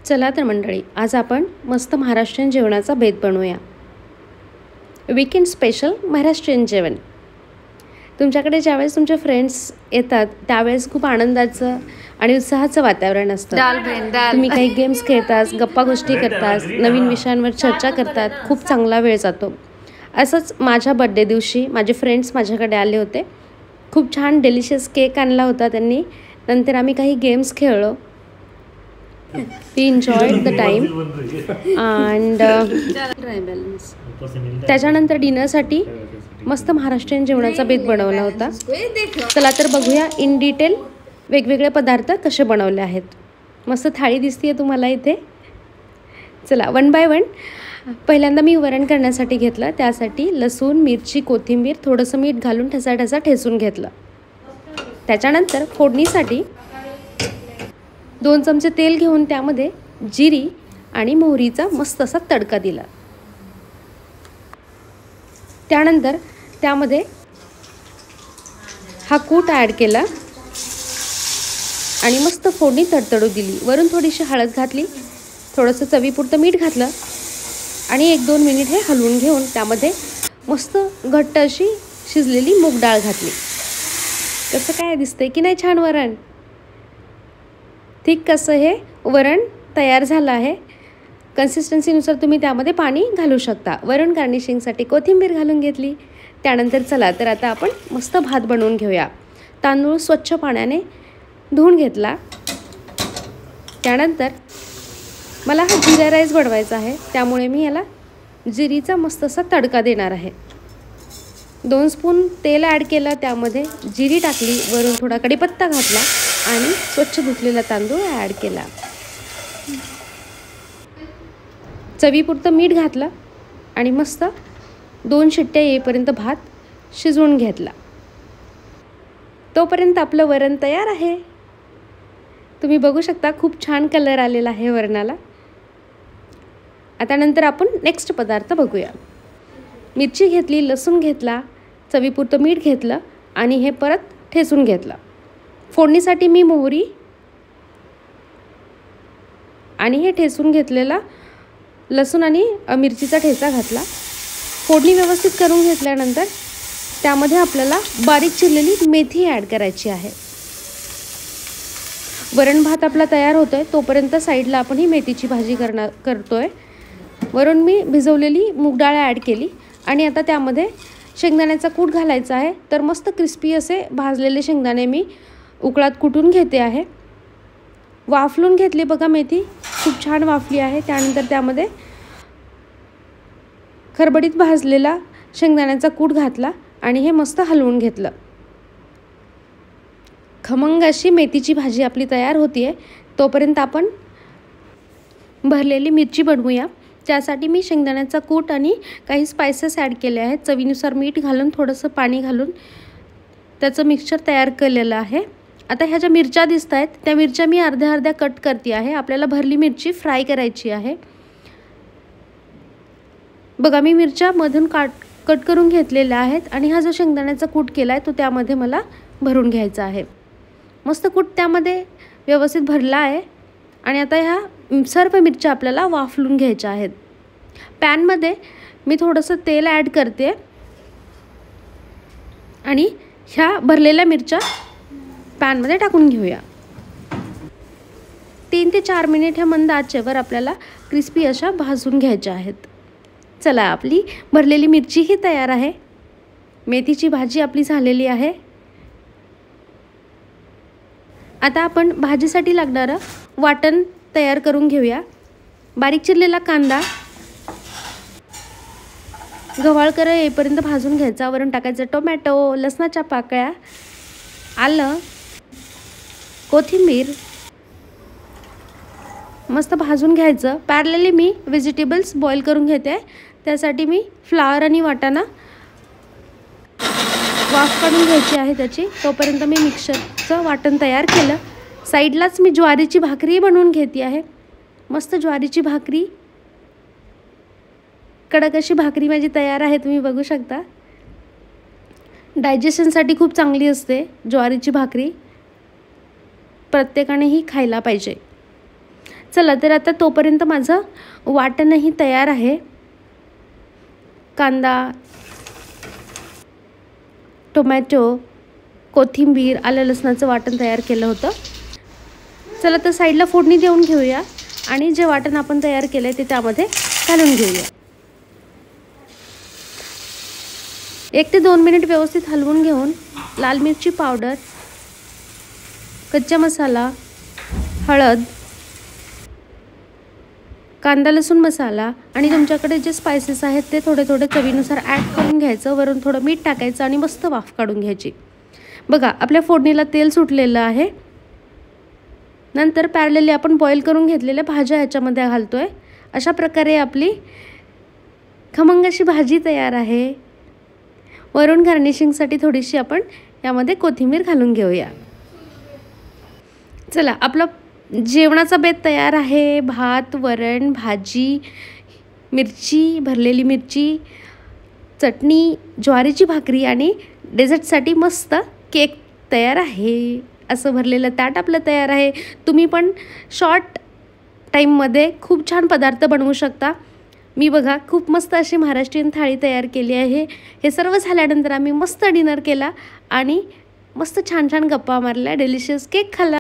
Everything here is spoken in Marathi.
चला तर मंडळी, आज आपण मस्त महाराष्ट्रीयन जेवणाचा बेत बनवूया. वीकेंड स्पेशल महाराष्ट्रीयन जेवण. तुमच्याकडे ज्यावेळेस तुमचे फ्रेंड्स येतात त्यावेळेस खूप आनंदाचं आणि उत्साहाचं वातावरण असतं. तुम्ही काही गेम्स खेळतात, गप्पा गोष्टी करतात, नवीन विषयांवर चर्चा करतात, खूप चांगला वेळ जातो. असंच माझ्या बड्डे दिवशी माझे फ्रेंड्स माझ्याकडे आले होते. खूप छान डिलिशियस केक आणला होता त्यांनी. नंतर आम्ही काही गेम्स खेळलो. We enjoyed the time and त्याच्यानंतर डिनरसाठी मस्त महाराष्ट्रीयन जेवणाचा बेत बनवला होता. चला तर बघूया इन डिटेल वेगवेगळे पदार्थ कसे बनवले आहेत. मस्त थाळी दिसते तुम्हाला इथे. चला वन बाय वन. पहिल्यांदा मी वरण करण्यासाठी घेतलं. त्यासाठी लसूण, मिरची, कोथिंबीर, थोडंसं मीठ घालून ठसा ठेचून घेतलं. त्याच्यानंतर फोडणीसाठी 2 चमचे तेल घेऊन त्यामध्ये जिरी आणि मोहरीचा मस्त असा तडका दिला. त्यानंतर त्यामध्ये हा कूट ॲड केला आणि मस्त फोडणी तडतडू दिली. वरून थोडीशी हळद घातली, थोडंसं चवीपुरतं मीठ घातलं आणि 1-2 मिनिट हे हलवून घेऊन त्यामध्ये मस्त घट्ट अशी शिजलेली मूग डाळ घातली. कसं काय दिसतंय की नाही छान वरण. ठीक कसं हे वरण तयार झालं आहे. कन्सिस्टन्सीनुसार तुम्ही त्यामध्ये पाणी घालू शकता. वरण गार्निशिंगसाठी कोथिंबीर घालून घेतली. त्यानंतर चला तर आता आपण मस्त भात बनवून घेऊया. तांदूळ स्वच्छ पाण्याने धुवून घेतला. त्यानंतर मला हा जिरा राईस बनवायचा आहे, त्यामुळे मी याला जिरीचा मस्त असा तडका देणार आहे. 2 स्पून तेल ॲड केलं, त्यामध्ये जिरी टाकली, वरून थोडा कढीपत्ता घातला आणि स्वच्छ धुतलेला तांदूळ ॲड केला. चवीपुरतं मीठ घातलं आणि मस्त 2 शिट्ट्या येईपर्यंत भात शिजवून घेतला. तोपर्यंत आपलं वरण तयार आहे. तुम्ही बघू शकता खूप छान कलर आलेला आहे वरणाला. आता नंतर आपण नेक्स्ट पदार्थ बघूया. मिरची घेतली, लसूण घेतला, चवीपुरतं मीठ घेतलं आणि हे परत ठेचून घेतलं. फोडणीसाठी मी मोहरी आणि हे ठेचून घेतलेला लसूण आणि मिरचीचा ठेचा घातला. फोडणी व्यवस्थित करून घेतल्यानंतर त्यामध्ये आपल्याला बारीक चिरलेली मेथी ॲड करायची आहे. वरण भात आपला तयार होतोय तोपर्यंत साईडला आपण ही मेथीची भाजी करतोय. वरून मी भिजवलेली मूग डाळ ॲड केली आणि आता त्यामध्ये शेंगदाण्याचा कूट घालायचा आहे. तर मस्त क्रिस्पी असे भाजलेले शेंगदाणे मी उकळात कुटून घेते आहे. वाफलून घेतली बघा मेथी, खूप छान वाफली आहे. त्यानंतर त्यामध्ये खरबडीत भाजलेला शेंगदाण्याचा कूट घातला आणि हे मस्त हलवून घेतलं. खमंग अशी मेथीची भाजी आपली तयार होती आहे. तोपर्यंत आपण भरलेली मिरची बनवूया. त्यासाठी मी शेंगदाण्याचा कूट आणि काही स्पायसेस ॲड केले आहेत. चवीनुसार मीठ घालून थोडंसं पाणी घालून त्याचं मिक्सचर तयार केलेलं आहे. आता ह्या ज्या मिरच्या दिसत आहेत त्या मिरच्या मी अर्ध्या कट करते आहे. आपल्याला भरली मिरची फ्राय करायची आहे. बघा मी मिरच्या मधून कट करून घेतलेल्या आहेत आणि हा जो शेंगदाण्याचा कूट केला आहे तो त्यामध्ये मला भरून घ्यायचा आहे. मस्त कूट त्यामध्ये व्यवस्थित भरला आहे आणि आता ह्या सर्व मिरच्या आपल्याला वाफलून घ्यायच्या आहेत. पॅनमध्ये मी थोडंसं तेल ॲड करते आणि ह्या भरलेल्या मिरच्या पॅनमध्ये टाकून घेऊया. 3 ते 4 मिनिट ह्या मंद आचेवर आपल्याला क्रिस्पी अशा भाजून घ्यायच्या आहेत. चला आपली भरलेली मिरची ही तयार आहे. मेथीची भाजी आपली झालेली आहे. आता आपण भाजीसाठी लागणारं वाटण तयार करून घेऊया. बारीक चिरलेला कांदा गव्हाळकर येईपर्यंत भाजून घ्यायचा. वरून टाकायचं टोमॅटो, लसणाच्या पाकळ्या, आलं, कोथिंबीर मस्त भाजून घ्यायचं. पॅरलली मी व्हेजिटेबल्स बॉईल करून घेते. त्यासाठी मी फ्लावर आणि वाटाणा वाफ काढून घ्यायची आहे त्याची. तोपर्यंत मी मिक्सरचं वाटण तयार केलं. साईडलाच मी ज्वारीची भाकरी बनवून घेते आहे. मस्त ज्वारीची भाकरी, कडक अशी भाकरी माझी तयार आहे. तुम्ही बघू शकता. डायजेशनसाठी खूप चांगली असते ज्वारीची भाकरी. प्रत्येकाने ही खायला पाहिजे. चला तर आता तोपर्यंत माझं वाटणही तयार आहे. कांदा, टोमॅटो, कोथिंबीर, आलं लसणाचं वाटण तयार केलं होतं. चला तर साईडला फोडणी देऊन घेऊया आणि जे वाटण आपण तयार केलं आहे ते त्यामध्ये घालून घेऊया. 1 ते 2 मिनिट व्यवस्थित हलवून घेऊन लाल मिरची पावडर, कच्चा मसाला, हळद, कांदा लसूण मसाला आणि तुमच्याकडे जे स्पायसेस आहेत ते थोडे थोडे चवीनुसार ॲड करून घ्यायचं. वरून थोडं मीठ टाकायचं आणि मस्त वाफ काढून घ्यायची. बघा आपल्या फोडणीला तेल सुटलेलं आहे. नंतर पॅरलली आपण बॉईल करून घेतलेल्या भाज्या ह्याच्यामध्ये घालतोय. अशा प्रकारे आपली खमंग अशी भाजी तयार आहे. वरून गार्निशिंगसाठी थोडीशी आपण यामध्ये कोथिंबीर घालून घेऊया. चला आपला जेवणाचा बेत तयार आहे. भात, वरण, भाजी, मिरची, भरलेली मिरची, चटणी, ज्वारीची भाकरी आणि डेझर्टसाठी मस्त केक तयार आहे. असं भरलेलं ताट आपलं तयार आहे. तुम्ही पण शॉर्ट टाईममध्ये खूप छान पदार्थ बनवू शकता. मी बघा खूप मस्त अशी महाराष्ट्रीयन थाळी तयार केली आहे. हे सर्व झाल्यानंतर आम्ही मस्त डिनर केला आणि मस्त छान छान गप्पा मारल्या, डिलिशियस केक खाल्ला.